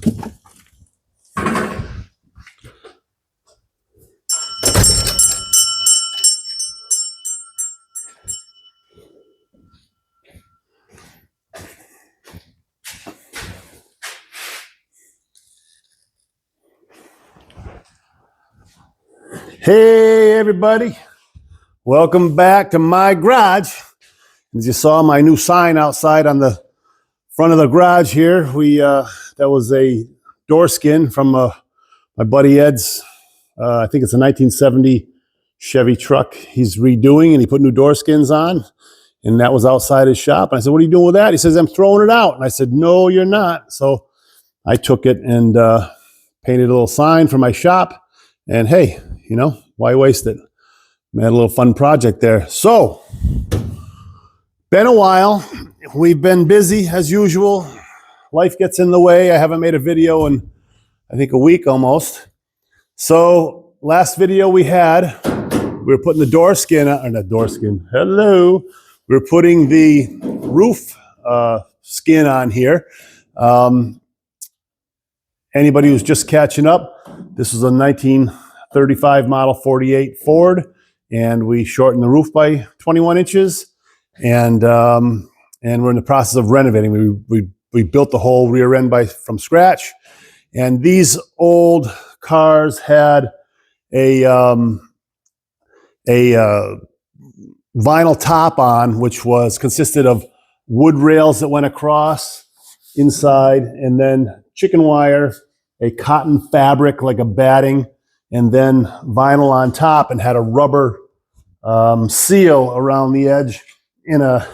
Hey everybody, welcome back to my garage. As you saw, my new sign outside on the front of the garage here, that was a door skin from my buddy Ed's, I think it's a 1970 Chevy truck he's redoing, and he put new door skins on, and that was outside his shop. And I said, what are you doing with that? He says, I'm throwing it out. And I said, no, you're not. So I took it and painted a little sign for my shop, and hey, you know, why waste it? We had a little fun project there. So, been a while. We've been busy as usual. Life gets in the way. I haven't made a video in, I think, a week almost. So, last video we had, we were putting the door skin on, or not door skin, hello. We were putting the roof skin on here. Anybody who's just catching up, this was a 1935 model 48 Ford, and we shortened the roof by 21 inches, and we're in the process of renovating. We built the whole rear end from scratch, and these old cars had a vinyl top on, which consisted of wood rails that went across inside, and then chicken wire, a cotton fabric like a batting, and then vinyl on top, and had a rubber seal around the edge in a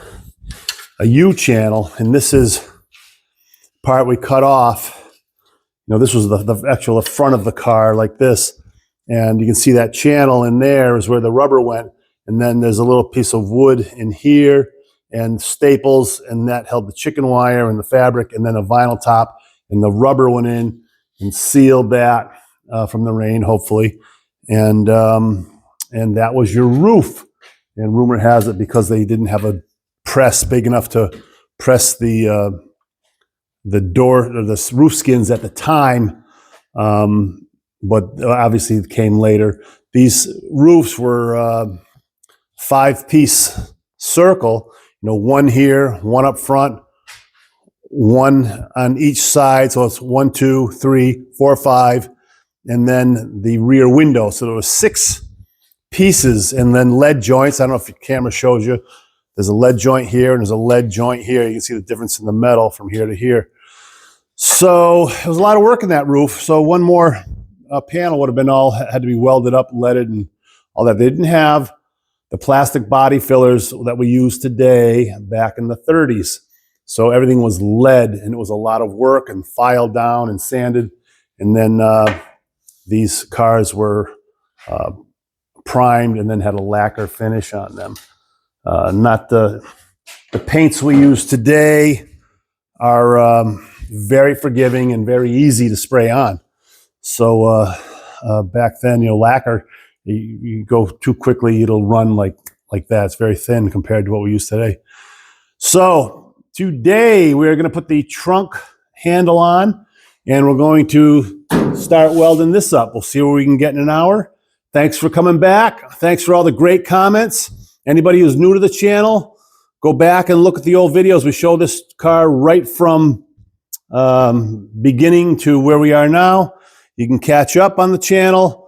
U-channel. And this is part we cut off. You know, this was the actual front of the car like this. And you can see that channel in there is where the rubber went. And then there's a little piece of wood in here and staples, and that held the chicken wire and the fabric, and then a vinyl top, and the rubber went in and sealed that from the rain, hopefully. And that was your roof. And rumor has it, because they didn't have a press big enough to press the door or the roof skins at the time, but obviously it came later. These roofs were 5-piece circle, you know, one here, one up front, one on each side. So it's 1, 2, 3, 4, 5, and then the rear window. So there was 6 pieces, and then lead joints. I don't know if the camera shows you. There's a lead joint here, and there's a lead joint here. You can see the difference in the metal from here to here. So it was a lot of work in that roof. So one more panel would have been had to be welded up, leaded, and all that. They didn't have the plastic body fillers that we use today back in the 30s. So everything was lead, and it was a lot of work, and filed down and sanded. And then these cars were primed and then had a lacquer finish on them. Not the paints we use today are very forgiving and very easy to spray on. So back then, you know, lacquer, you go too quickly, it'll run like that. It's very thin compared to what we use today. So today we're going to put the trunk handle on, and we're going to start welding this up. We'll see where we can get in an hour. Thanks for coming back. Thanks for all the great comments. Anybody who's new to the channel, go back and look at the old videos. We show this car right from beginning to where we are now. You can catch up on the channel,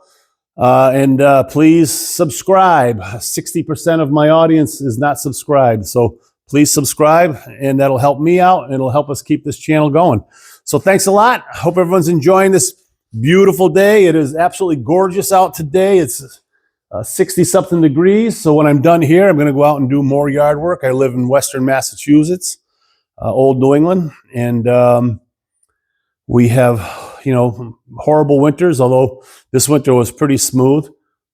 and please subscribe. 60% of my audience is not subscribed, so please subscribe, and that'll help me out, and it'll help us keep this channel going. So thanks a lot. I hope everyone's enjoying this beautiful day. It is absolutely gorgeous out today. It's 60-something degrees. So when I'm done here, I'm going to go out and do more yard work. I live in Western Massachusetts, old New England, and we have, you know, horrible winters, although this winter was pretty smooth.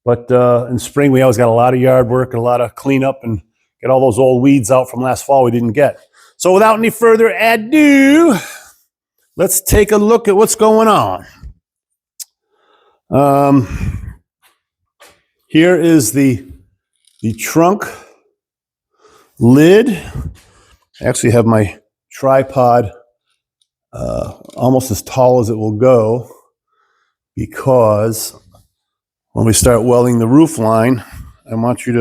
But in spring, we always got a lot of yard work and a lot of cleanup and get all those old weeds out from last fall we didn't get. So without any further ado, let's take a look at what's going on. Here is the trunk lid. I actually have my tripod almost as tall as it will go, because when we start welding the roof line, I want it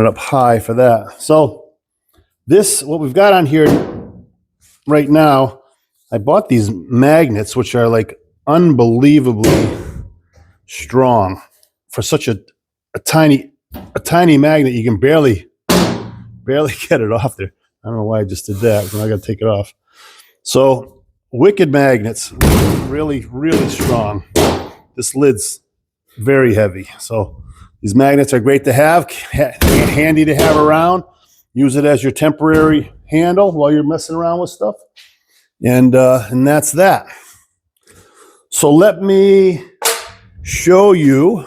up high for that. So this, what we've got on here right now, I bought these magnets, which are like unbelievably strong for such a tiny magnet. You can barely get it off there. I don't know why I just did that, but I got to take it off. So wicked magnets, really strong. This lid's very heavy. So these magnets are great to have, handy to have around. Use it as your temporary handle while you're messing around with stuff. And that's that. So let me show you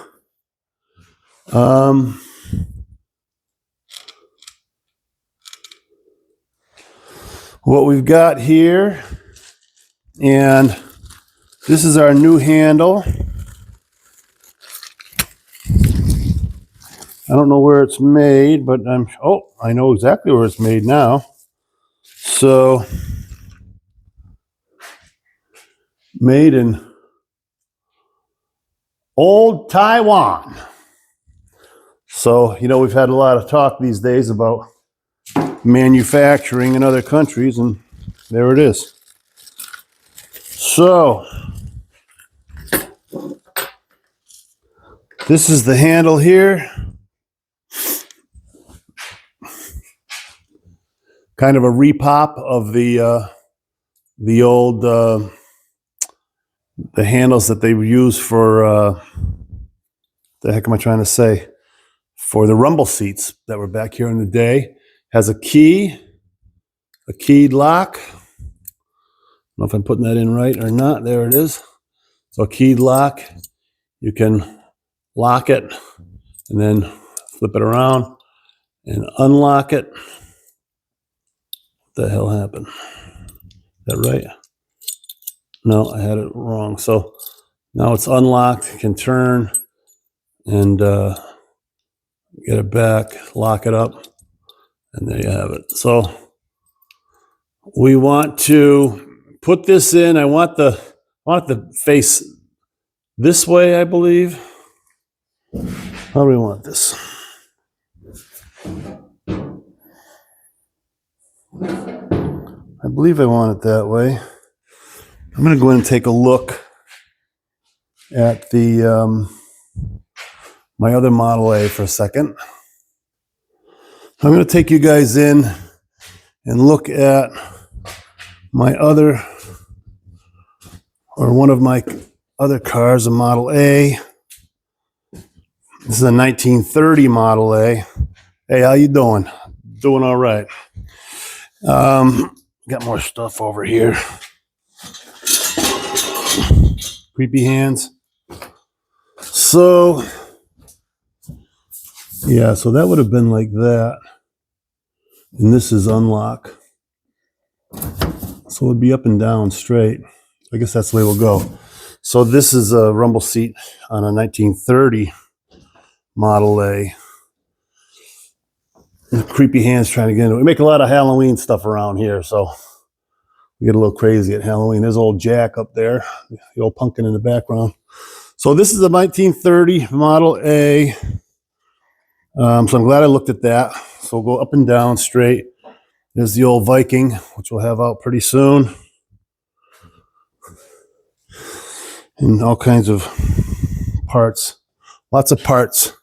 what we've got here. And this is our new handle. I don't know where it's made, but I know exactly where it's made now. So, made in old Taiwan. So, we've had a lot of talk these days about manufacturing in other countries, and there it is. So, this is the handle here. Kind of a repop of the old the handles that they use for the heck am I trying to say? For the rumble seats that were back here in the day. Has a keyed lock. I don't know if I'm putting that in right or not. There it is. So a keyed lock. You can lock it and then flip it around and unlock it. What the hell happened? Is that right? No, I had it wrong. So now it's unlocked. You can turn and get it back, lock it up, and there you have it. So we want to put this in. I want it to face this way, I believe. How do we want this? I believe I want it that way. I'm going to go in and take a look at the my other Model A for a second. I'm going to take you guys in and look at my other, or one of my other cars, a Model A. This is a 1930 Model A. Hey, how you doing? Doing all right. Got more stuff over here. Creepy hands. So, yeah, so that would have been like that. And this is unlock. So it would be up and down straight. I guess that's the way we'll go. So this is a rumble seat on a 1930 Model A. And creepy hands trying to get into it. We make a lot of Halloween stuff around here, so we get a little crazy at Halloween. There's old Jack up there, the old pumpkin in the background. So this is a 1930 Model A. So I'm glad I looked at that. So we'll go up and down straight. There's the old Viking, which we'll have out pretty soon. And all kinds of parts. Lots of parts.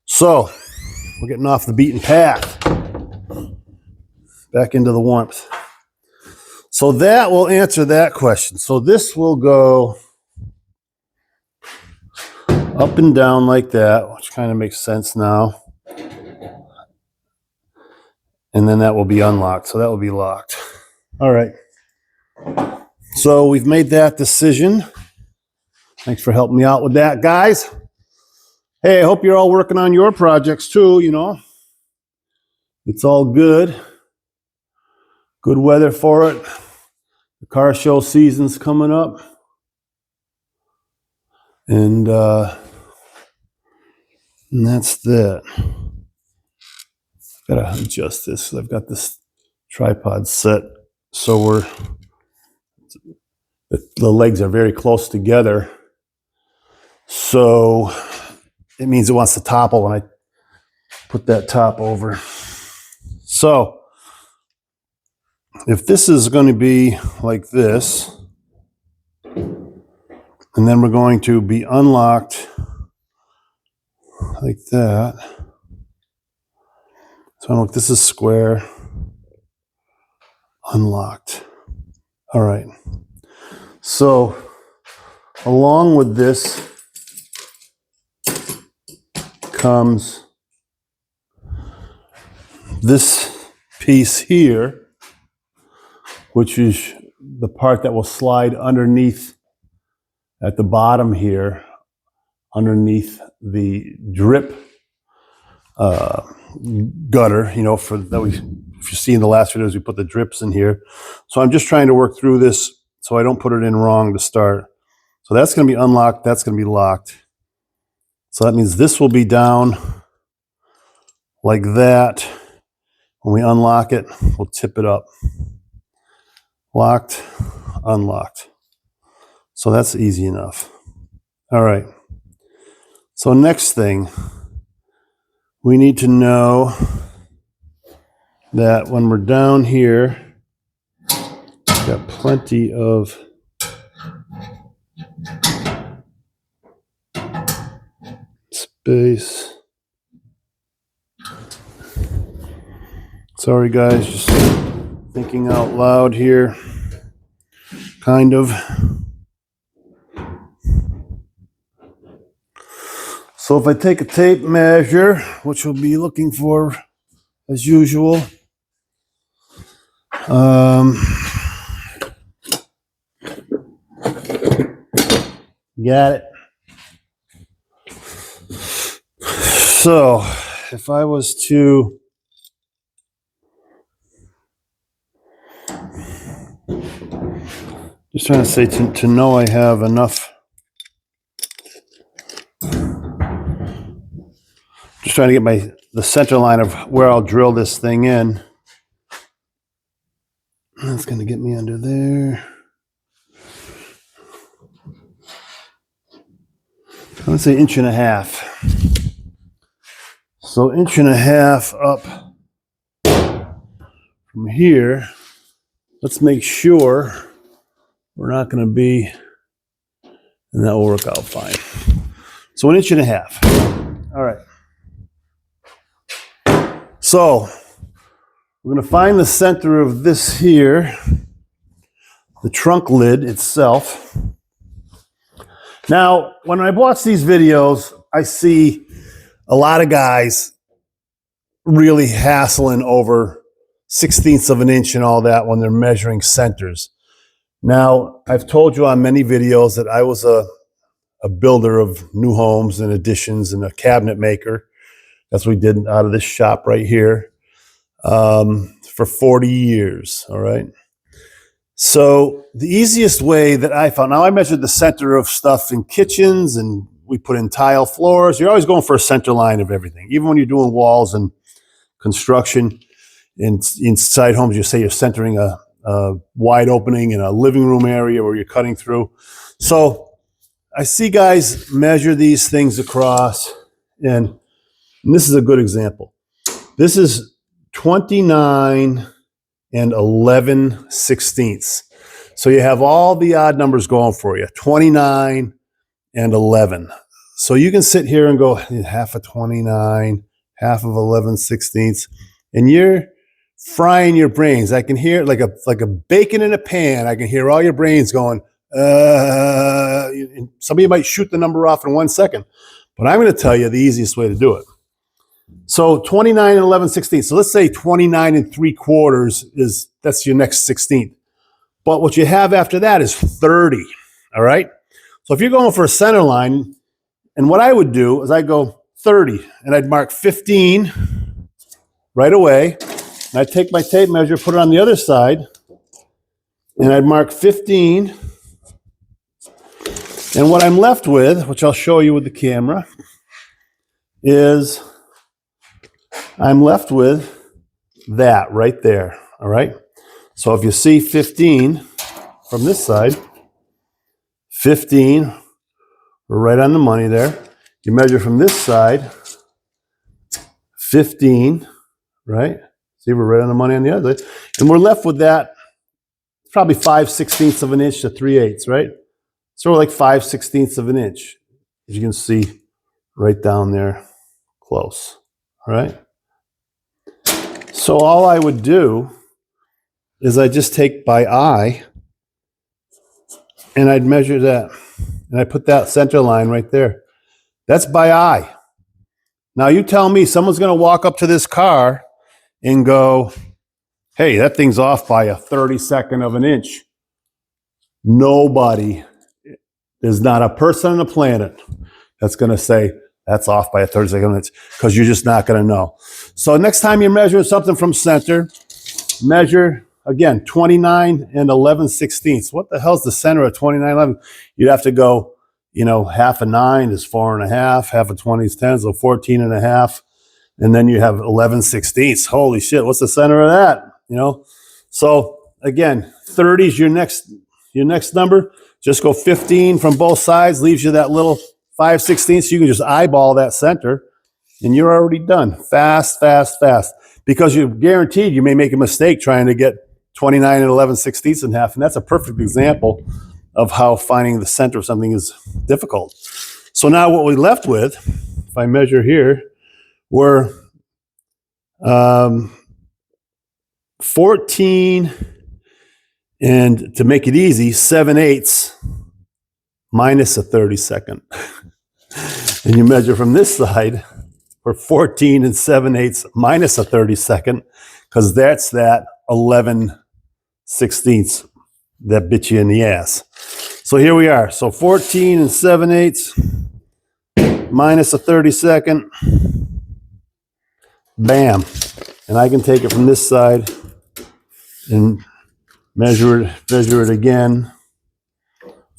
So we're getting off the beaten path. Back into the warmth. So that will answer that question. So this will go up and down like that, which kind of makes sense now. And then that will be unlocked. So that will be locked. All right. So we've made that decision. Thanks for helping me out with that, guys. Hey, I hope you're all working on your projects too, It's all good. Good weather for it. The car show season's coming up. And that's that. Gotta adjust this. I've got this tripod set so we're The legs are very close together. So it means it wants to topple when I put that top over. So if this is going to be like this, and then we're going to be unlocked like that. So look, this is square, unlocked. All right. So along with this comes this piece here, which is the part that will slide underneath at the bottom here, underneath the drip gutter, you know, for that we, if you see in the last videos, we put the drips in here. So I'm just trying to work through this so I don't put it in wrong to start. So that's going to be unlocked. That's going to be locked. So that means this will be down like that. When we unlock it, we'll tip it up. Locked, unlocked. So that's easy enough. All right. So next thing, we need to know that when we're down here, we've got plenty of space. Sorry guys, just thinking out loud here, kind of. So if I take a tape measure, which we'll be looking for as usual, got it. So if I was to just trying to say to know I have enough. Just trying to get the center line of where I'll drill this thing in. That's going to get me under there. Let's say 1.5 inches. So 1.5 inches up from here. Let's make sure we're not going to be, and that will work out fine. So 1.5 inches. All right. So we're going to find the center of this here, the trunk lid itself. Now, when I watch these videos, I see a lot of guys really hassling over 1/16 of an inch and all that when they're measuring centers. Now, I've told you on many videos that I was a builder of new homes and additions and a cabinet maker. That's what we did out of this shop right here for 40 years, all right? So the easiest way that I found, now I measured the center of stuff in kitchens and we put in tile floors. You're always going for a center line of everything. Even when you're doing walls and construction inside homes, you say you're centering a wide opening in a living room area where you're cutting through. So I see guys measure these things across, and this is a good example. This is 29 11/16. So you have all the odd numbers going for you, 29 and 11. So you can sit here and go half of 29, half of 11/16, and you're frying your brains. I can hear it like a bacon in a pan. I can hear all your brains going, somebody might shoot the number off in 1 second, but I'm going to tell you the easiest way to do it. So 29 and 11/16. So let's say 29 3/4 that's your next 16th. But what you have after that is 30. All right. So if you're going for a center line, and what I would do is I'd go 30 and I'd mark 15 right away. And I'd take my tape measure, put it on the other side, and I'd mark 15. And what I'm left with, which I'll show you with the camera, is I'm left with that right there, all right? So if you see 15 from this side, 15. We're right on the money there. You measure from this side, 15, right? See, we're right on the money on the other side. And we're left with that, probably 5/16 of an inch to 3/8, right? Sort of like 5/16 of an inch, as you can see right down there, close, all right? So all I would do is I just take by eye and I'd measure that. And I put that center line right there. That's by eye. Now you tell me someone's going to walk up to this car and go, hey, that thing's off by a 32nd of an inch. Nobody, there's not a person on the planet that's going to say that's off by a 32nd of an inch, because you're just not going to know. So next time you're measuring something from center, measure, again, 29 and 11/16. What the hell's the center of 29/11? You'd have to go, you know, half a 9 is 4.5, half a 20 is 10, so 14.5. And then you have 11/16. Holy shit, what's the center of that? You know? So again, 30 is your next number. Just go 15 from both sides, leaves you that little 5/16. You can just eyeball that center and you're already done. Fast, fast, fast. Because you're guaranteed you may make a mistake trying to get 29 and 11/16 in half. And that's a perfect example of how finding the center of something is difficult. So now what we're left with, if I measure here, we're 14, and to make it easy, 7/8 minus a 32nd. And you measure from this side, we're 14 and 7/8 minus a 32nd, because that's that 11/16 that bit you in the ass. So here we are. So 14 and 7/8 minus a 32nd. Bam. And I can take it from this side and measure it again.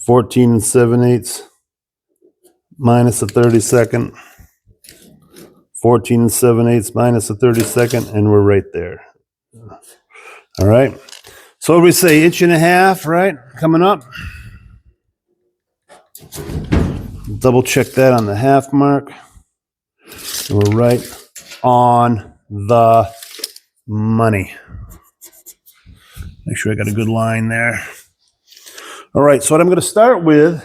14 and 7/8 minus a 32nd. 14 and 7/8 minus a 32nd, and we're right there. All right. So what do we say, 1.5 inches, right? Coming up. Double check that on the half mark. And we're right on the money. Make sure I got a good line there. All right, so what I'm going to start with,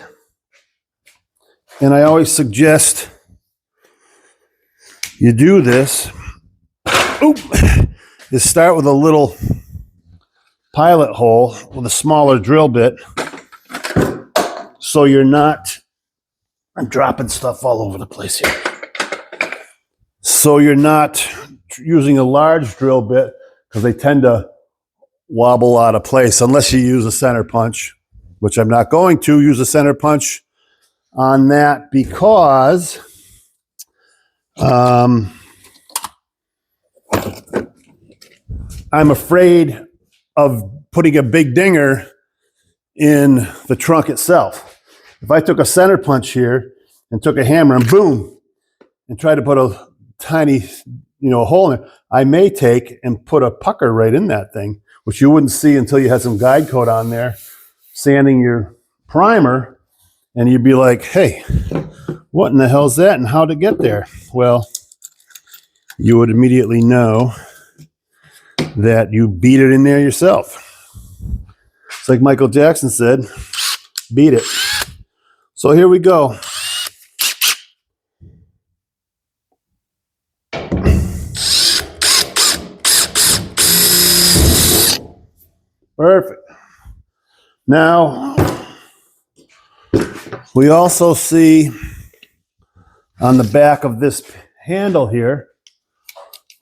and I always suggest you do this, is start with a little pilot hole with a smaller drill bit, so you're not, I'm dropping stuff all over the place here. So you're not using a large drill bit, because they tend to wobble out of place unless you use a center punch, which I'm not going to use a center punch on that, because I'm afraid of putting a big dinger in the trunk itself. If I took a center punch here and took a hammer and boom, and tried to put a tiny, hole in it, I may take and put a pucker right in that thing, which you wouldn't see until you had some guide coat on there, sanding your primer, and you'd be like, hey, what in the hell's that and how'd it get there? Well, you would immediately know that you beat it in there yourself. It's like Michael Jackson said, beat it. So here we go. Perfect. Now, we also see on the back of this handle here,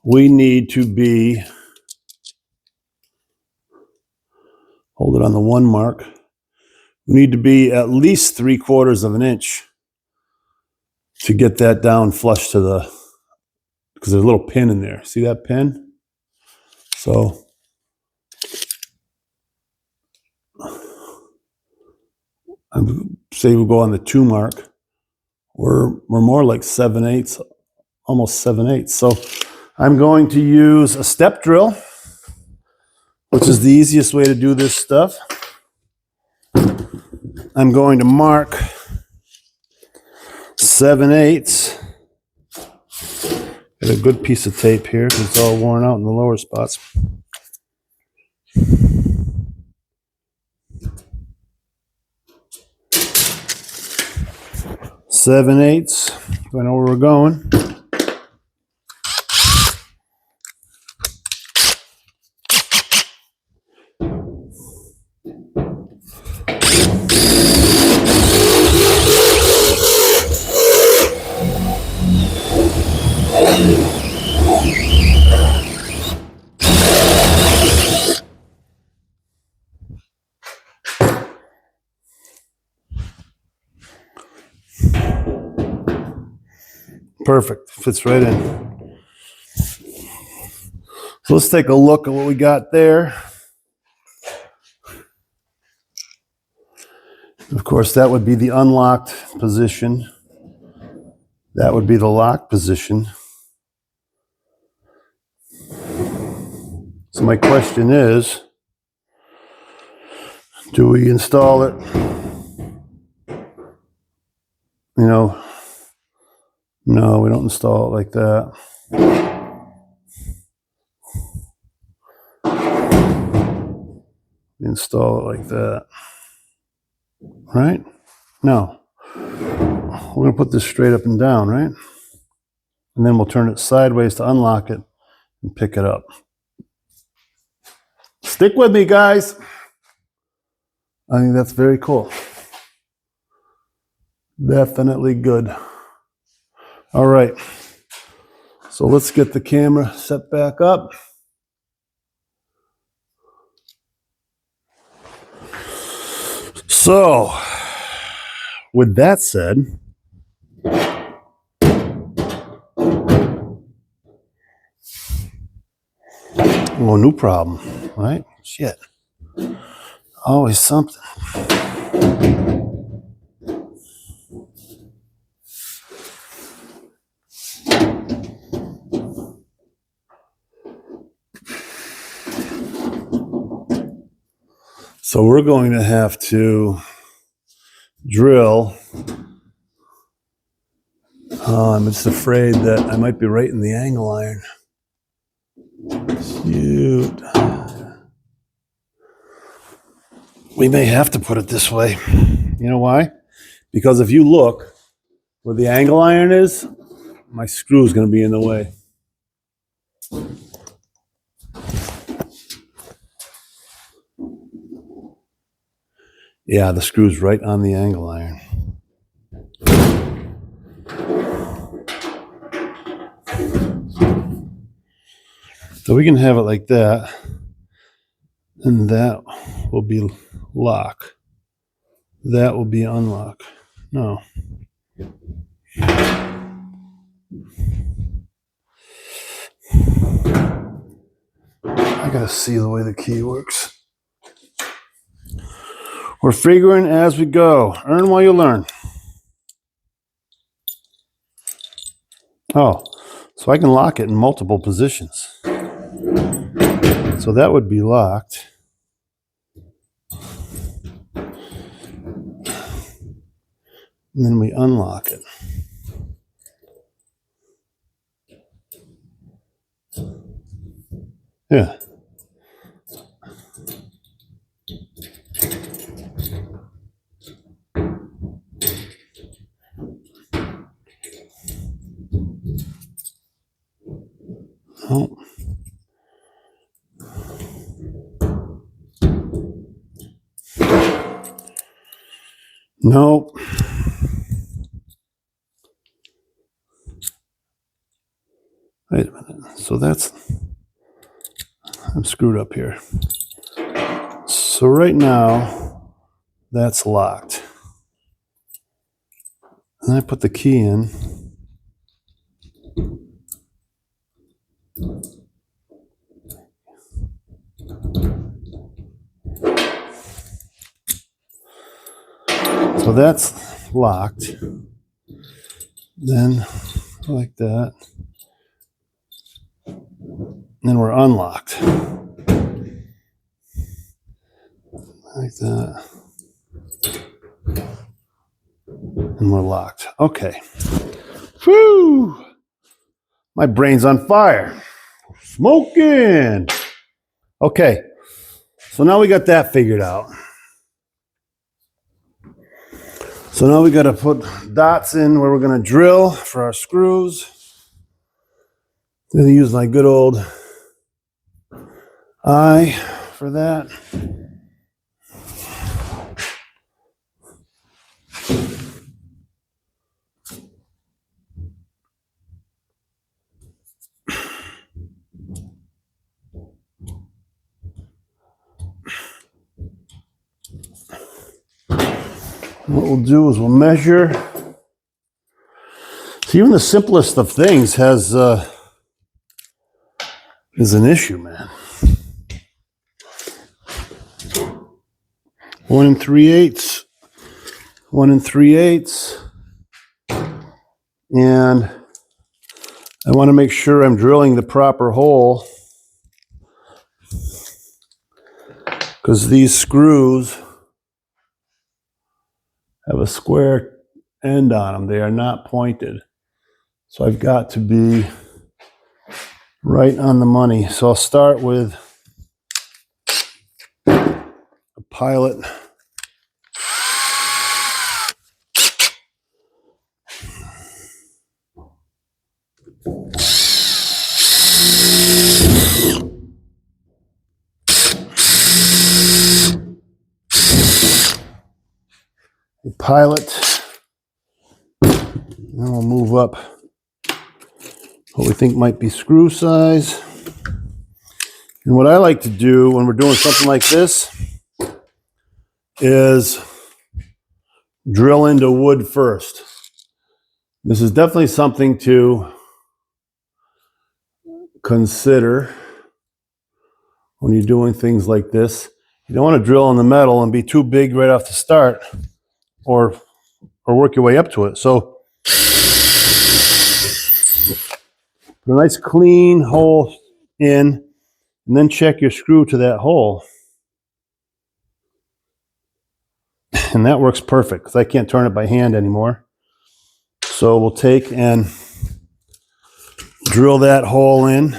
we need to be, hold it on the 1 mark, we need to be at least 3/4 of an inch to get that down flush to the, because there's a little pin in there. See that pin? So say we'll go on the 2 mark. We're more like 7/8, almost 7/8. So I'm going to use a step drill, which is the easiest way to do this stuff. I'm going to mark 7/8. Get a good piece of tape here because it's all worn out in the lower spots. Seven eighths. I know where we're going. Perfect. Fits right in. So let's take a look at what we got there. Of course, that would be the unlocked position. That would be the locked position. So my question is, do we install it? You know, no, we don't install it like that. We install it like that. Right? No. We're going to put this straight up and down, right? And then we'll turn it sideways to unlock it and pick it up. Stick with me, guys. I think that's very cool. Definitely good. All right. So let's get the camera set back up. So, with that said, well, new problem, right? Shit. Always something. So we're going to have to drill. I'm just afraid that I might be right in the angle iron. Shoot. We may have to put it this way. You know why? Because if you look where the angle iron is, my screw is going to be in the way. Yeah, the screw's right on the angle iron. So we can have it like that, and that will be lock. That will be unlock. No. I gotta see the way the key works. We're figuring as we go. Earn while you learn. Oh, so I can lock it in multiple positions. So that would be locked. And then we unlock it. Yeah. Oh. Nope. Wait a minute. So I'm screwed up here. So right now, that's locked. And I put the key in. So that's locked. Then like that. Then we're unlocked. Like that. And we're locked. Okay. Whew. My brain's on fire. Smoking. Okay. So now we got that figured out. So now we got to put dots in where we're going to drill for our screws. I'm going to use my good old eye for that. What we'll do is we'll measure. So even the simplest of things is an issue, man. 1 3/8, 1 3/8, and I want to make sure I'm drilling the proper hole because these screws have a square end on them. They are not pointed. So I've got to be right on the money. So I'll start with a pilot. Then we'll move up what we think might be screw size. And what I like to do when we're doing something like this is drill into wood first. This is definitely something to consider when you're doing things like this. You don't want to drill in the metal and be too big right off the start or work your way up to it. So put a nice clean hole in and then check your screw to that hole. And that works perfect because I can't turn it by hand anymore. So we'll take and drill that hole in.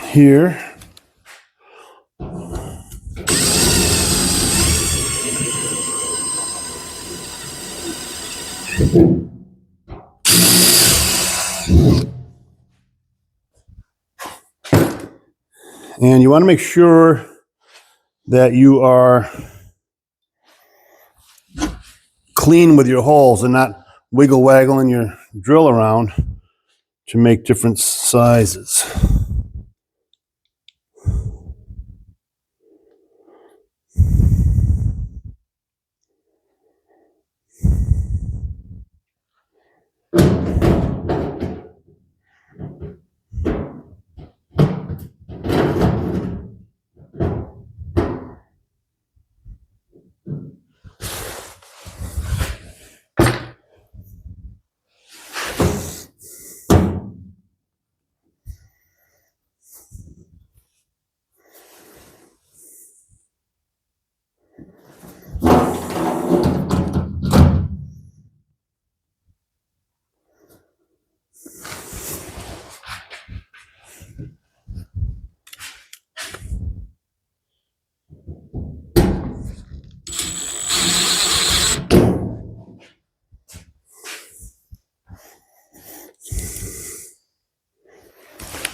Here. And you want to make sure that you are clean with your holes and not wiggle waggling your drill around to make different sizes.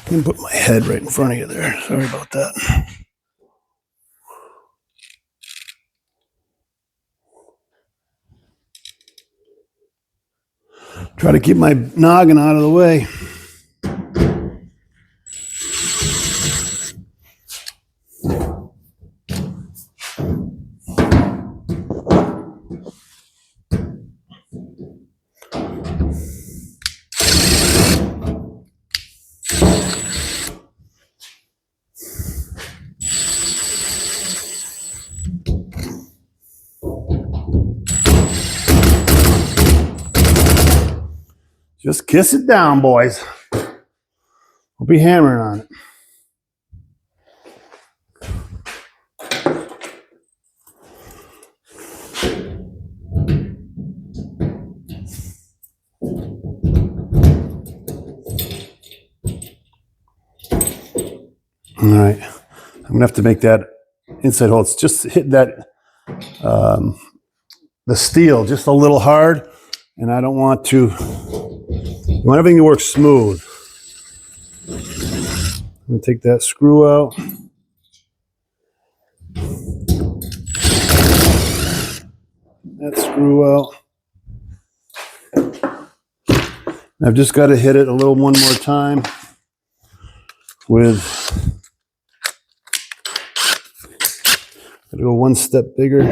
I'm gonna put my head right in front of you there. Sorry about that. Try to keep my noggin out of the way. Just kiss it down, boys. We'll be hammering on it. All right, I'm gonna have to make that inside hole. It's just hit that the steel just a little hard, and I don't want to. I want everything to work smooth. I'm gonna take that screw out. That screw out. I've just got to hit it a little one more time with. Gotta go one step bigger.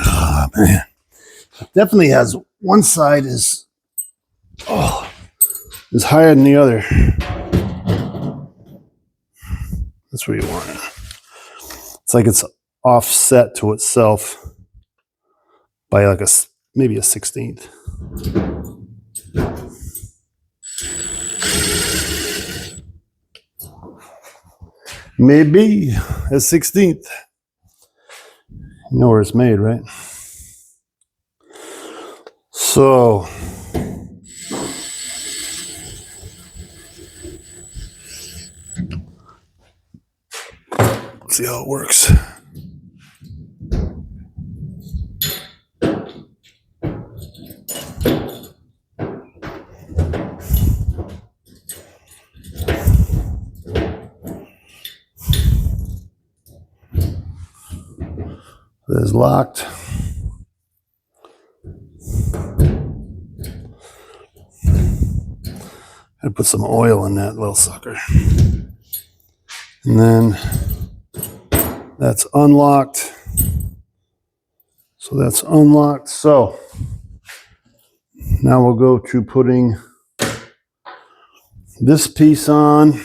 Oh, man. Definitely has one side is higher than the other. That's where you want it. It's like it's offset to itself by like maybe a 16th. Maybe a 16th. You know where it's made, right? So let's see how it works. It is locked. I put some oil in that little sucker. And then that's unlocked. So that's unlocked. So now we'll go to putting this piece on.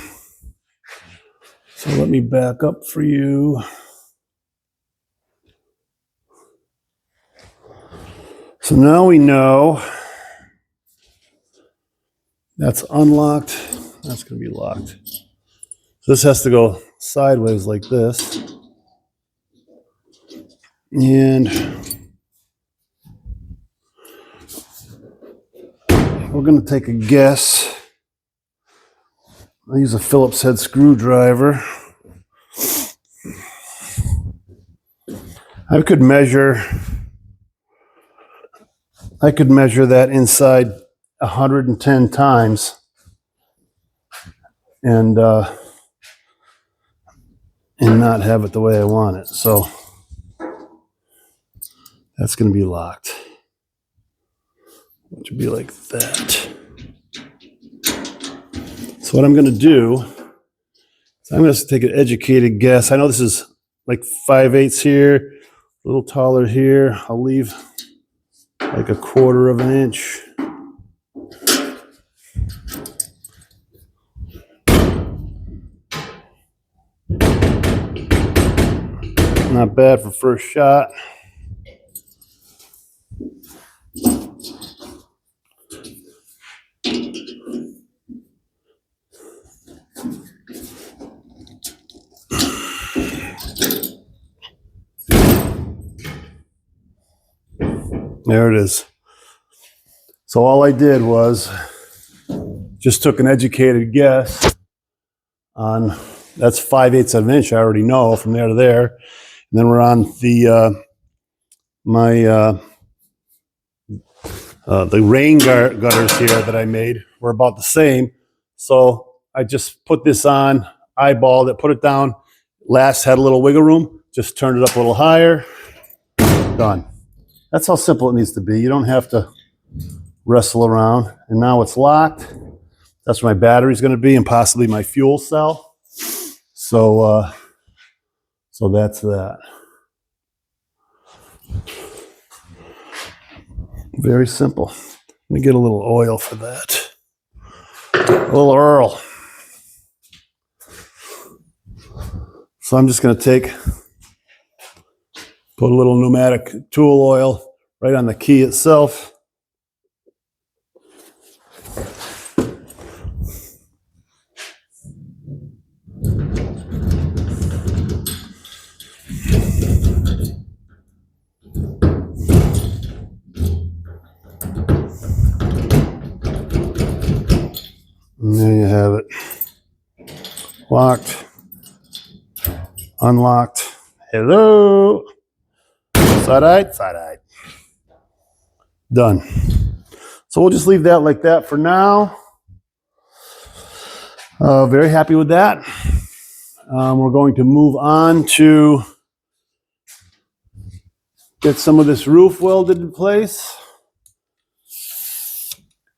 So let me back up for you. So now we know that's unlocked. That's going to be locked. So this has to go sideways like this. And we're going to take a guess. I'll use a Phillips head screwdriver. I could measure that inside 110 times and not have it the way I want it. So that's going to be locked. It should be like that. So what I'm going to do is I'm going to take an educated guess. I know this is like 5/8 here, a little taller here. I'll leave like 1/4 of an inch. Not bad for first shot. There it is. So all I did was just took an educated guess on, that's 5/8 of an inch. I already know from there to there. And then we're on the the rain gutters here that I made were about the same. So I just put this on, eyeballed it, put it down. Last had a little wiggle room, just turned it up a little higher. Done. That's how simple it needs to be. You don't have to wrestle around. And now it's locked. That's where my battery's going to be and possibly my fuel cell. So that's that. Very simple. Let me get a little oil for that. A little Earl. So I'm just going to put a little pneumatic tool oil right on the key itself. And there you have it. Locked. Unlocked. Hello. Side-eyed, side-eyed. Done. So we'll just leave that like that for now. Very happy with that. We're going to move on to get some of this roof welded in place.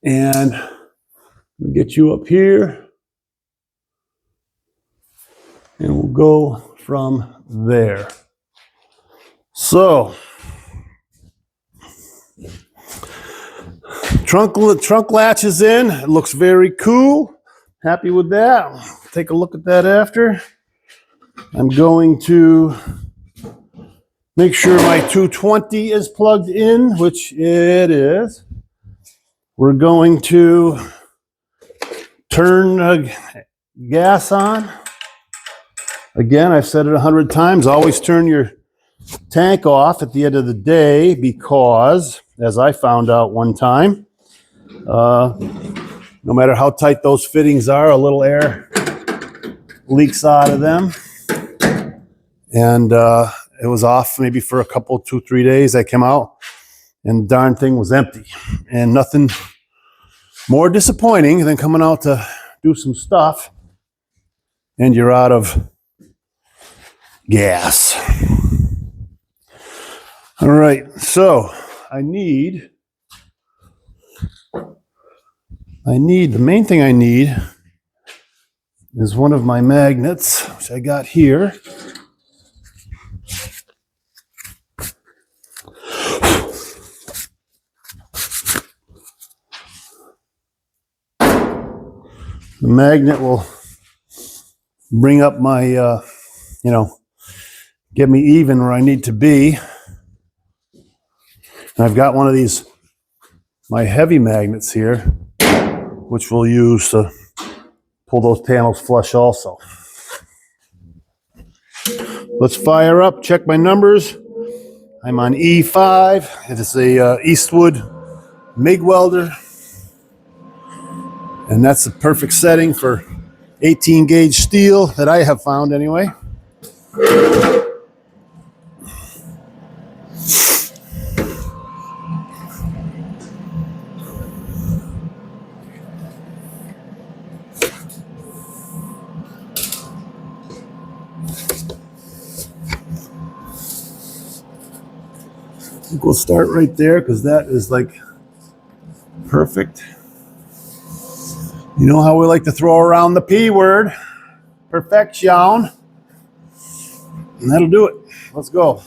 And we'll get you up here. And we'll go from there. So, trunk latch is in. It looks very cool. Happy with that. Take a look at that after. I'm going to make sure my 220 is plugged in, which it is. We're going to turn the gas on. Again, I've said it 100 times, always turn your tank off at the end of the day because, as I found out one time, no matter how tight those fittings are, a little air leaks out of them. And it was off maybe for a couple, 2-3 days. I came out and the darn thing was empty. And nothing more disappointing than coming out to do some stuff and you're out of gas. All right, so the main thing I need is one of my magnets, which I got here. The magnet will bring up my, get me even where I need to be. And I've got one of these, my heavy magnets here, which we'll use to pull those panels flush also. Let's fire up, check my numbers. I'm on E5. It is a Eastwood MIG welder. And that's the perfect setting for 18 gauge steel that I have found anyway. I think we'll start right there because that is like perfect. You know how we like to throw around the P word, perfection. And that'll do it. Let's go.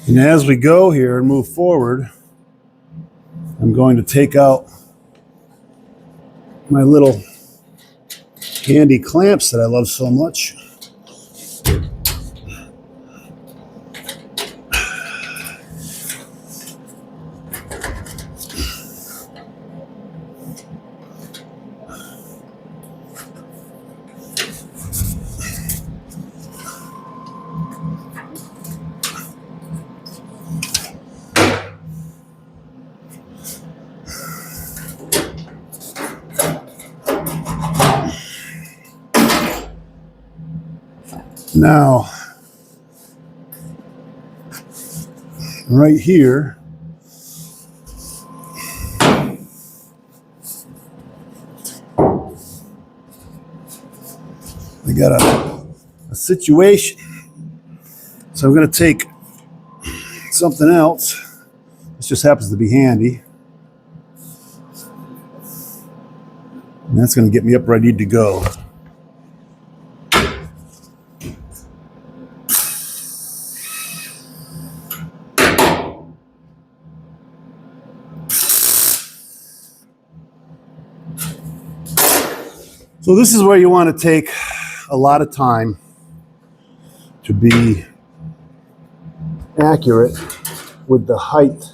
And as we go here and move forward, I'm going to take out my little handy clamps that I love so much. Now, right here, we got a situation. So I'm going to take something else. This just happens to be handy. And that's going to get me up where I need to go. So this is where you want to take a lot of time to be accurate with the height.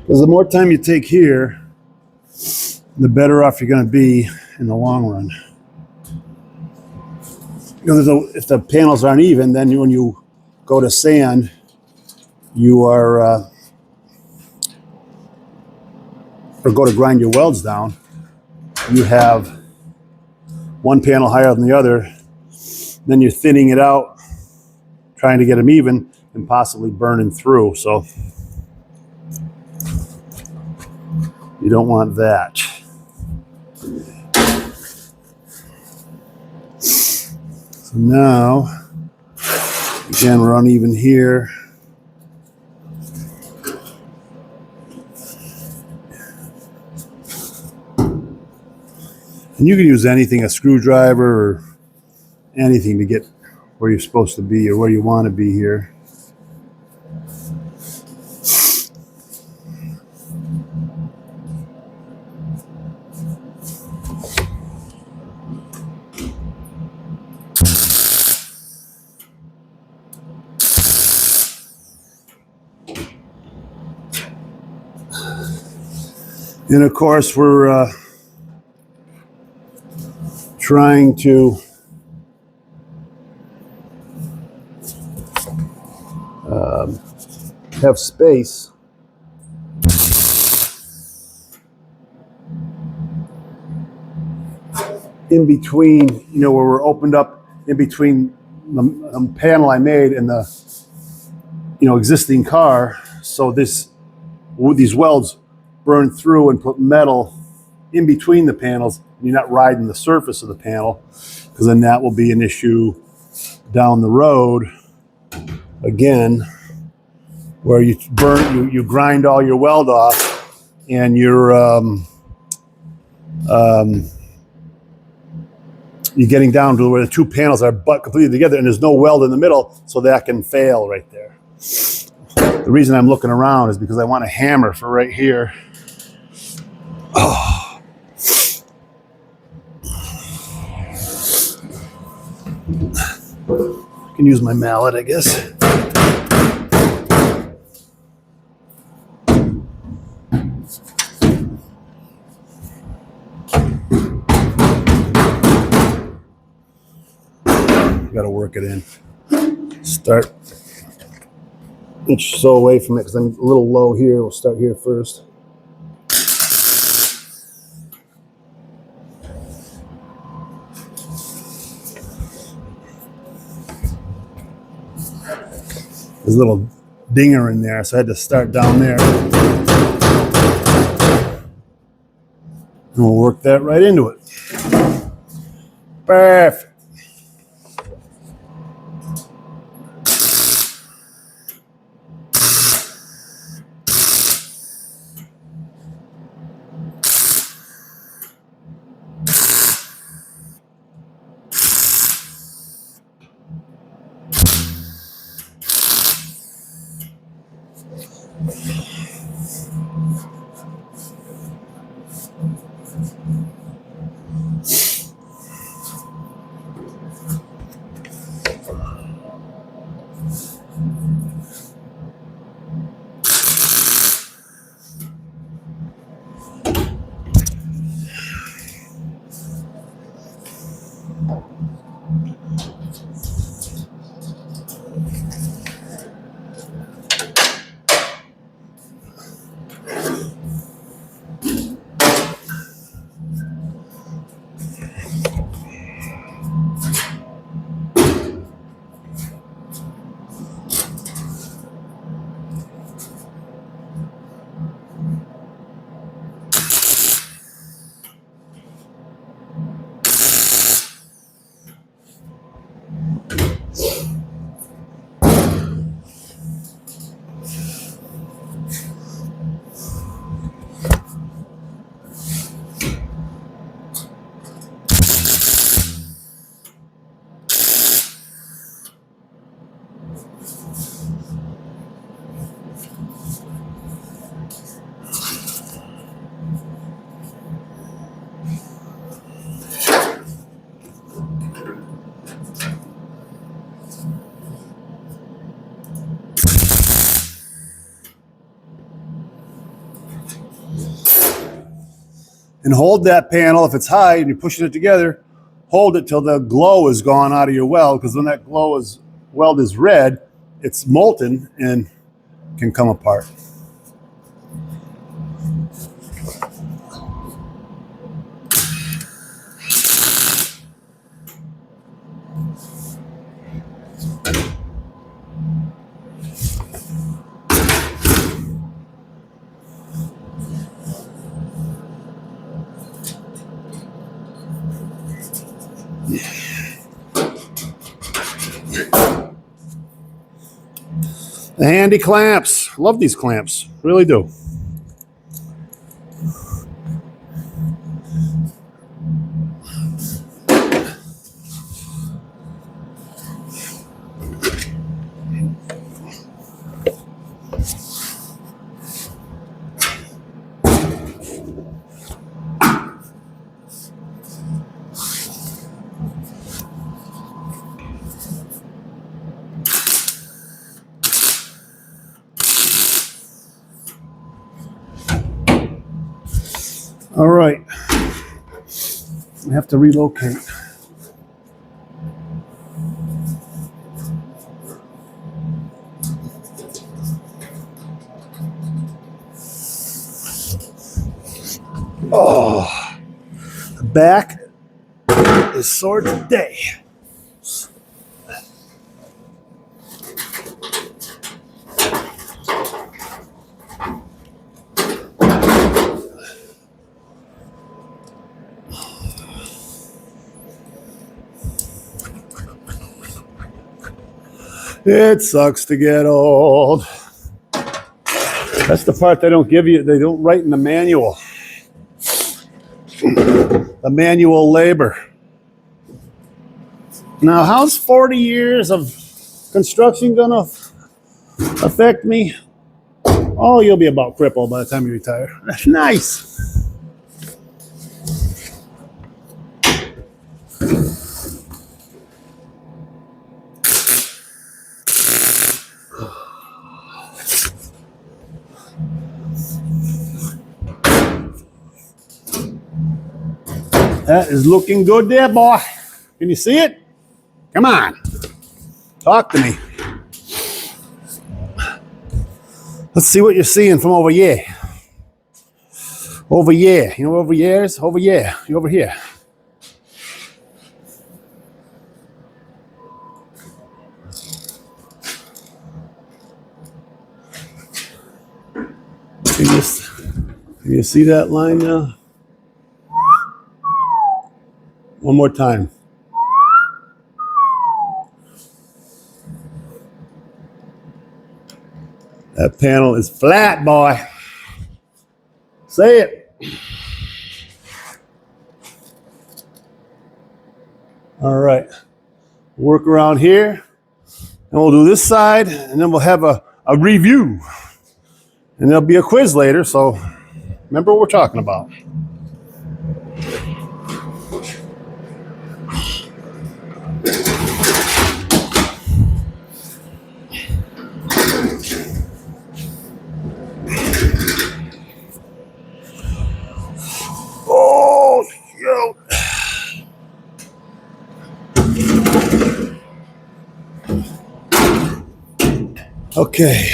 Because the more time you take here, the better off you're going to be in the long run. Because if the panels aren't even, then when you go to sand, you are, or go to grind your welds down, you have one panel higher than the other, then you're thinning it out, trying to get them even, and possibly burning through. So you don't want that. So now, again, we're uneven here. And you can use anything, a screwdriver or anything to get where you're supposed to be or where you want to be here. And of course, we're trying to have space in between, you know, where we're opened up in between the panel I made and the, you know, existing car. So these welds burn through and put metal in between the panels. You're not riding the surface of the panel, because then that will be an issue down the road again, where you grind all your weld off, and you're getting down to where the two panels are butt completely together, and there's no weld in the middle, so that can fail right there. The reason I'm looking around is because I want a hammer for right here. Oh. I can use my mallet, I guess. Got to work it in. Start inch so away from it because I'm a little low here. We'll start here first. There's a little dinger in there, so I had to start down there. And we'll work that right into it. Perfect. And hold that panel. If it's high and you're pushing it together, hold it till the glow is gone out of your weld, because when that weld is red, it's molten and can come apart. The handy clamps. Love these clamps. Really do. All right, I have to relocate. Oh, the back is sore today. It sucks to get old. That's the part they don't give you. They don't write in the manual. The manual labor. Now, how's 40 years of construction gonna affect me? Oh, you'll be about crippled by the time you retire. That's nice. That is looking good there, boy. Can you see it? Come on. Talk to me. Let's see what you're seeing from over here. Over here. You know what over here is? Over here. You're over here. Can you see that line now? One more time. That panel is flat, boy. Say it. All right. Work around here. And we'll do this side, and then we'll have a review. And there'll be a quiz later, so remember what we're talking about. Okay.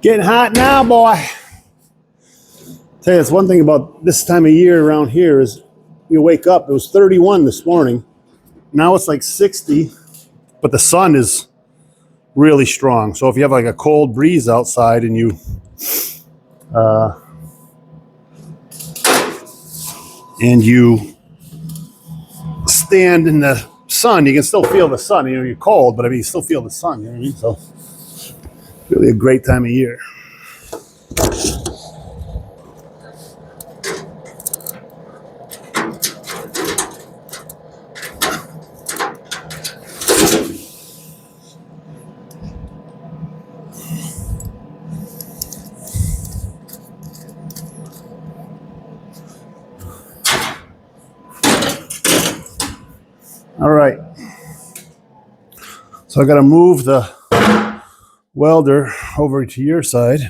Getting hot now, boy. Tell you, it's one thing about this time of year around here is you wake up, it was 31 this morning. Now it's like 60, but the sun is really strong. So if you have like a cold breeze outside and you stand in the sun, you can still feel the sun. You know, you're cold, but I mean, you still feel the sun. You know what I mean? So really a great time of year. All right. So I got to move the welder over to your side.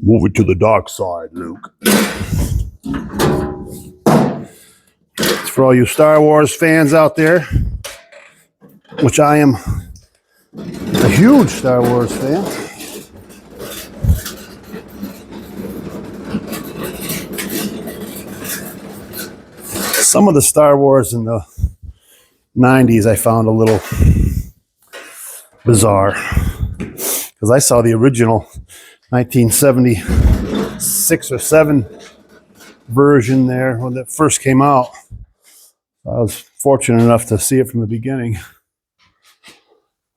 Move it to the dark side, Luke. It's for all you Star Wars fans out there, which I am a huge Star Wars fan. Some of the Star Wars in the 90s I found a little bizarre because I saw the original 1976 or 7 version there when it first came out. I was fortunate enough to see it from the beginning.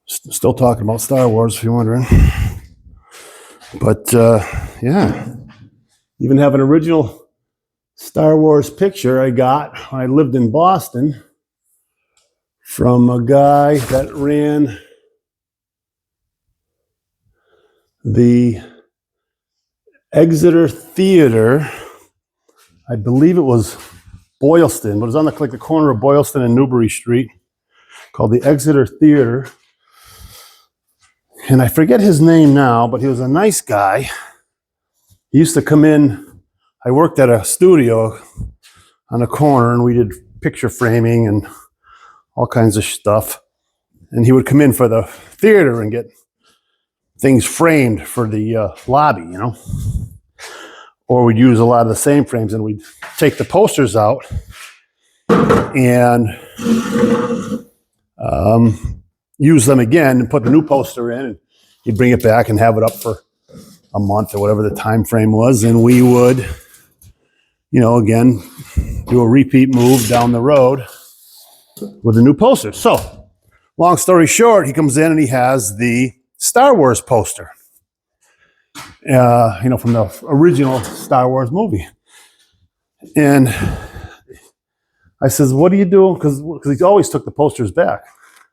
Still talking about Star Wars if you're wondering. But yeah, even have an original Star Wars picture I got when I lived in Boston from a guy that ran the Exeter Theater. I believe it was Boylston, but it was on the corner of Boylston and Newbury Street, called the Exeter Theater. And I forget his name now, but he was a nice guy. He used to come in. I worked at a studio on the corner, and we did picture framing and all kinds of stuff. And he would come in for the theater and get things framed for the lobby, you know. Or we'd use a lot of the same frames, and we'd take the posters out and use them again and put the new poster in, and he'd bring it back and have it up for a month or whatever the time frame was, and we would, you know, again, do a repeat move down the road with a new poster. So, long story short, he comes in and he has the Star Wars poster, you know, from the original Star Wars movie. And I says, what are you doing? Because he always took the posters back.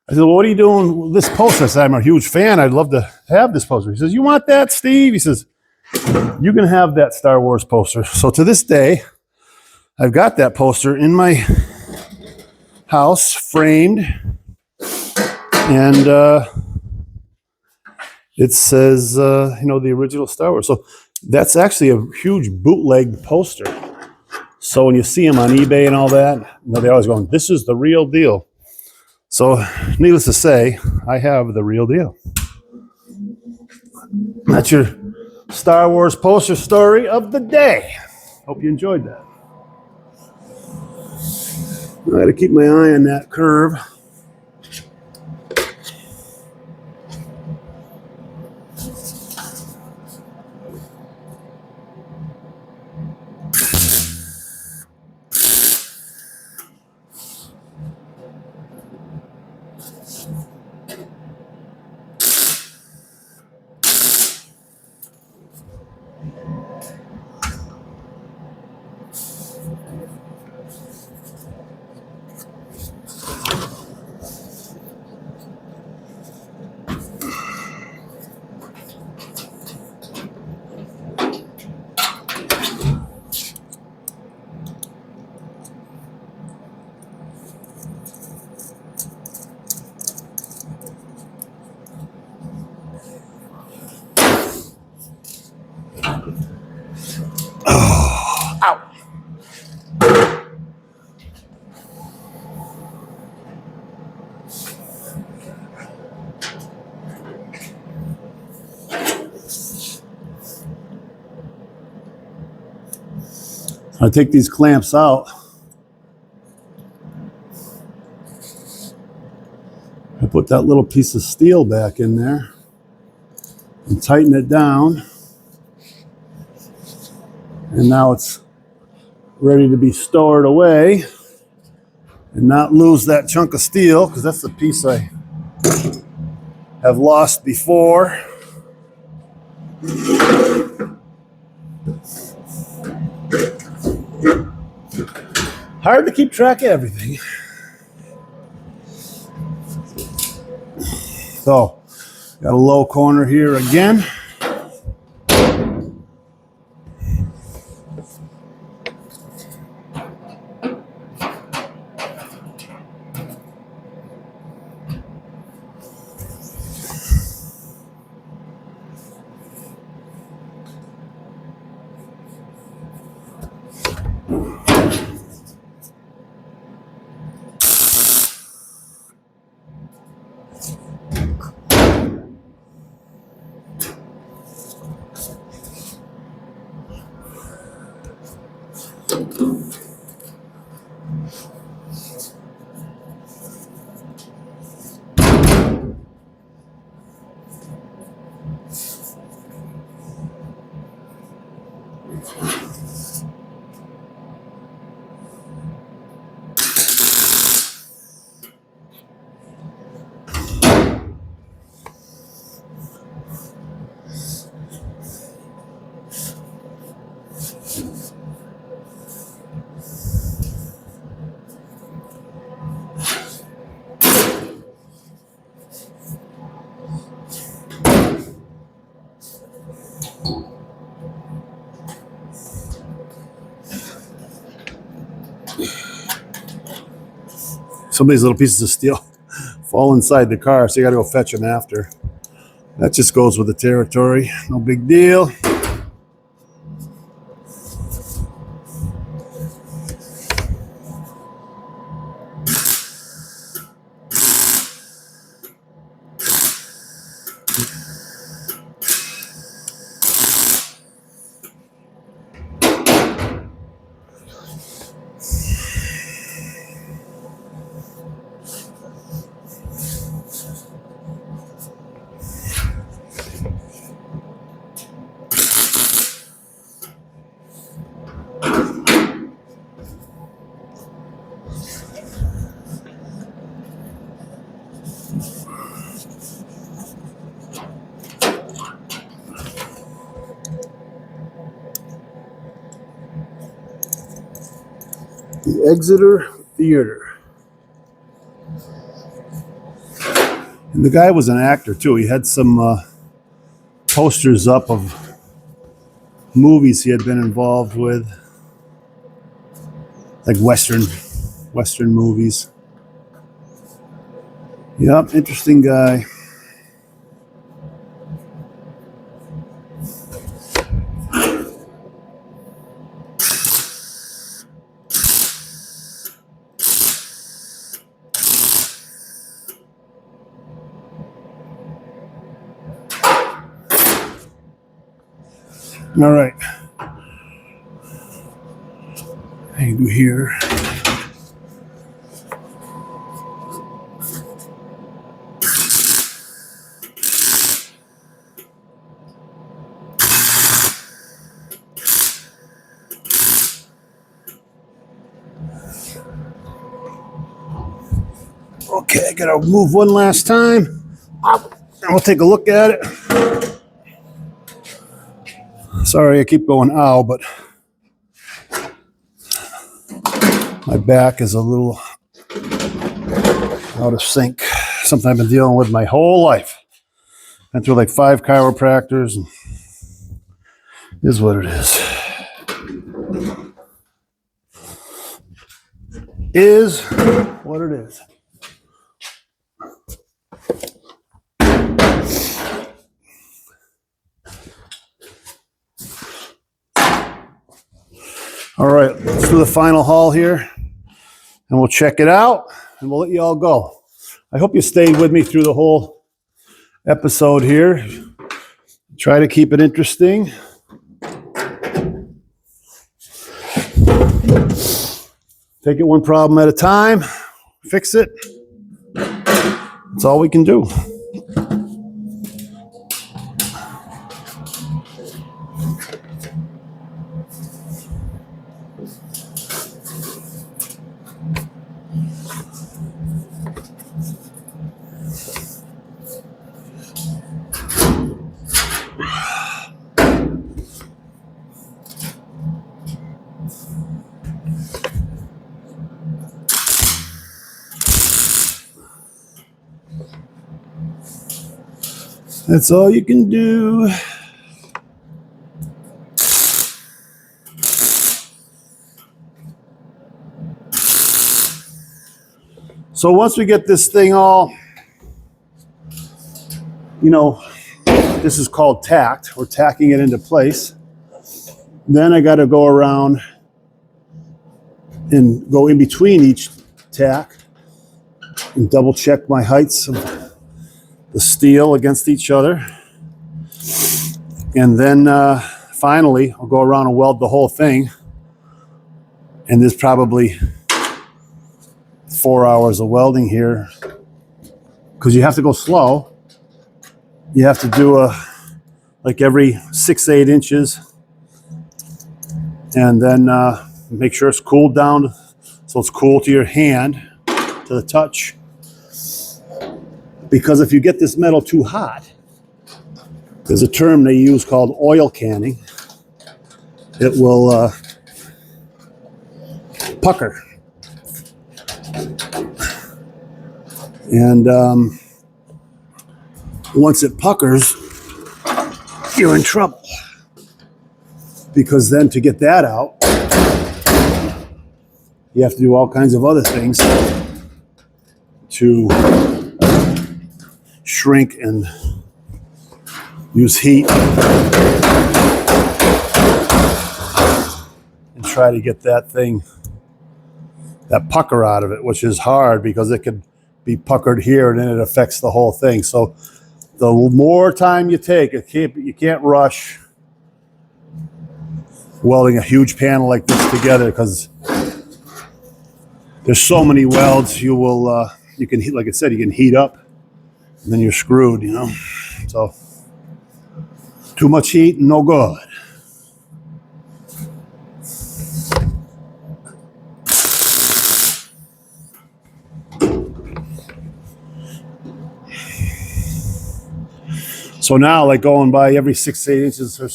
I said, well, what are you doing with this poster? I said, I'm a huge fan. I'd love to have this poster. He says, you want that, Steve? He says, you can have that Star Wars poster. So to this day, I've got that poster in my house, framed, and it says, you know, the original Star Wars. So that's actually a huge bootleg poster. So when you see them on eBay and all that, you know, they're always going, this is the real deal. So, needless to say, I have the real deal. That's your Star Wars poster story of the day. Hope you enjoyed that. I got to keep my eye on that curve. Ow. I take these clamps out. I put that little piece of steel back in there and tighten it down. And now it's ready to be stored away and not lose that chunk of steel, because that's the piece I have lost before. Hard to keep track of everything. So, got a low corner here again. Some of these little pieces of steel fall inside the car, so you got to go fetch them after. That just goes with the territory. No big deal. The Exeter Theater. And the guy was an actor too. He had some posters up of movies he had been involved with, like Western movies. Yep, interesting guy. All right. What do you do here? Okay, I gotta move one last time. And we'll take a look at it. Sorry, I keep going ow, but my back is a little out of sync. Something I've been dealing with my whole life. Been through like 5 chiropractors, and it is what it is. Is what it is. All right, let's do the final haul here, and we'll check it out, and we'll let you all go. I hope you stayed with me through the whole episode here. Try to keep it interesting. Take it one problem at a time, fix it. That's all we can do. That's all you can do. So once we get this thing all, this is called tacked. We're tacking it into place. Then I got to go around and go in between each tack and double check my heights of the steel against each other. And then finally, I'll go around and weld the whole thing. And there's probably 4 hours of welding here because you have to go slow. You have to do like every 6-8 inches, and then make sure it's cooled down so it's cool to your hand, to the touch. Because if you get this metal too hot, there's a term they use called oil canning. It will pucker. And once it puckers, you're in trouble. Because then to get that out, you have to do all kinds of other things to shrink and use heat and try to get that thing, that pucker out of it, which is hard because it could be puckered here and then it affects the whole thing. So the more time you take, you can't rush welding a huge panel like this together because there's so many welds. You can heat, like I said, you can heat up and then you're screwed, So too much heat, no good. So now, like going by every 6-8 inches or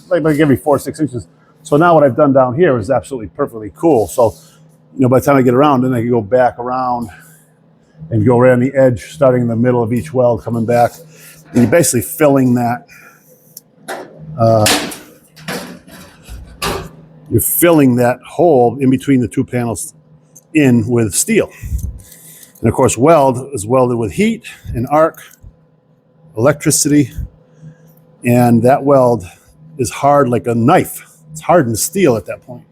like every 4-6 inches. So now what I've done down here is absolutely perfectly cool. So, by the time I get around, then I can go back around and go right on the edge, starting in the middle of each weld, coming back. And you're basically filling that. You're filling that hole in between the two panels in with steel. And of course, weld is welded with heat and arc, electricity, and that weld is hard like a knife. It's hardened steel at that point.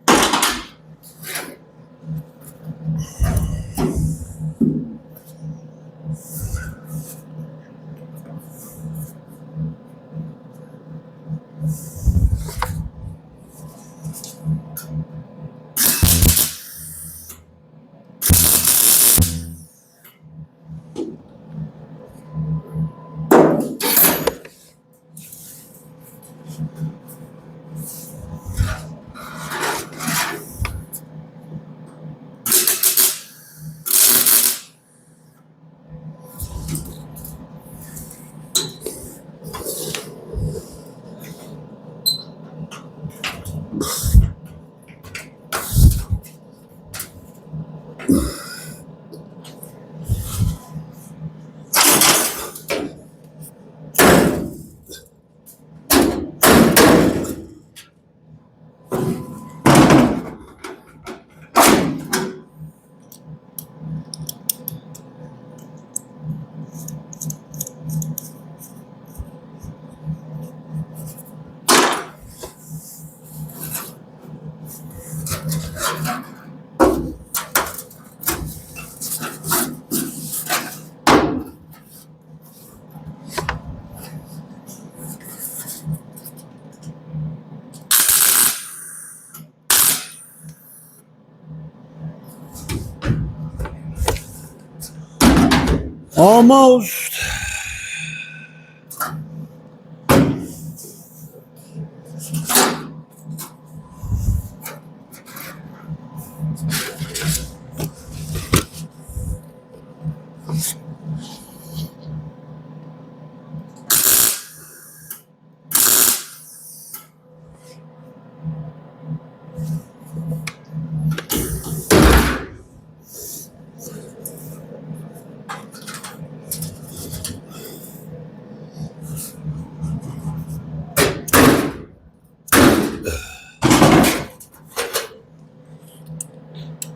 Almost.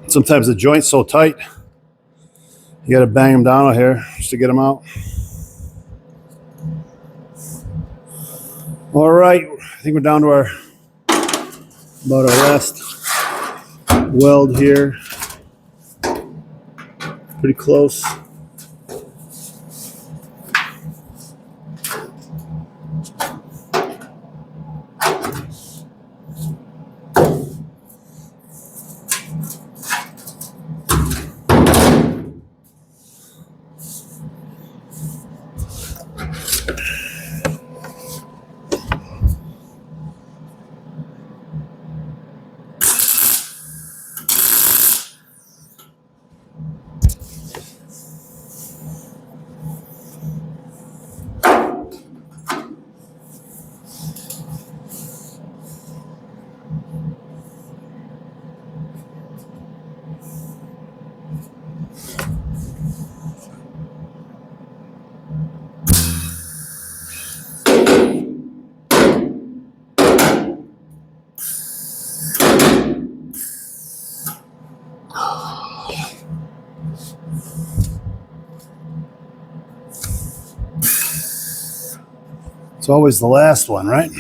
Sometimes the joint's so tight, you gotta bang them down out here just to get them out. All right, I think we're down to about our last weld here. Pretty close. It's always the last one, right?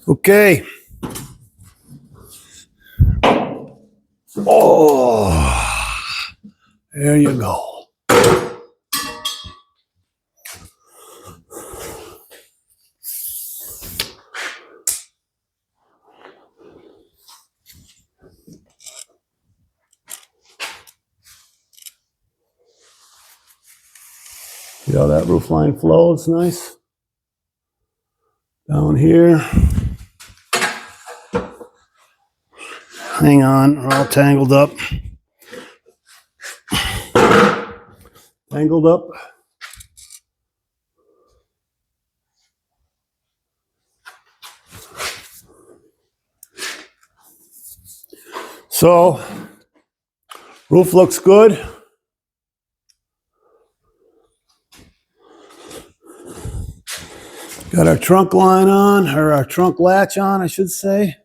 Okay. Oh, there you go. See how that roof line flows nice? Down here. Hang on, we're all tangled up. Tangled up. So, roof looks good. Got our trunk line on, or our trunk latch on, I should say.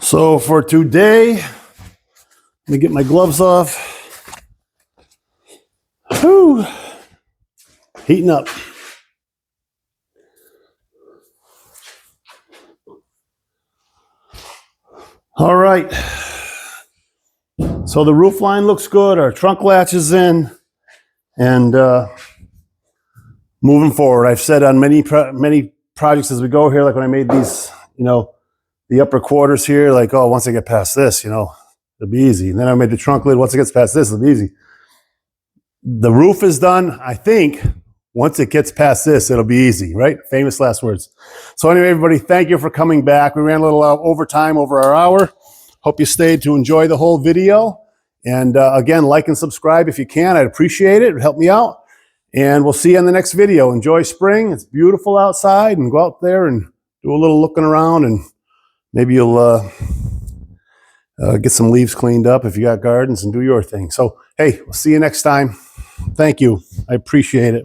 So for today, let me get my gloves off. Whew. Heating up. All right. So the roof line looks good. Our trunk latch is in. And moving forward, I've said on many projects as we go here, like when I made these, the upper quarters here, like, oh, once I get past this, it'll be easy. And then I made the trunk lid. Once it gets past this, it'll be easy. The roof is done. I think once it gets past this, it'll be easy, right? Famous last words. So anyway, everybody, thank you for coming back. We ran a little overtime over our hour. Hope you stayed to enjoy the whole video. And again, like and subscribe if you can. I'd appreciate it. It would help me out. And we'll see you in the next video. Enjoy spring. It's beautiful outside, and go out there and do a little looking around, and maybe you'll get some leaves cleaned up if you got gardens and do your thing. So, hey, we'll see you next time. Thank you. I appreciate it.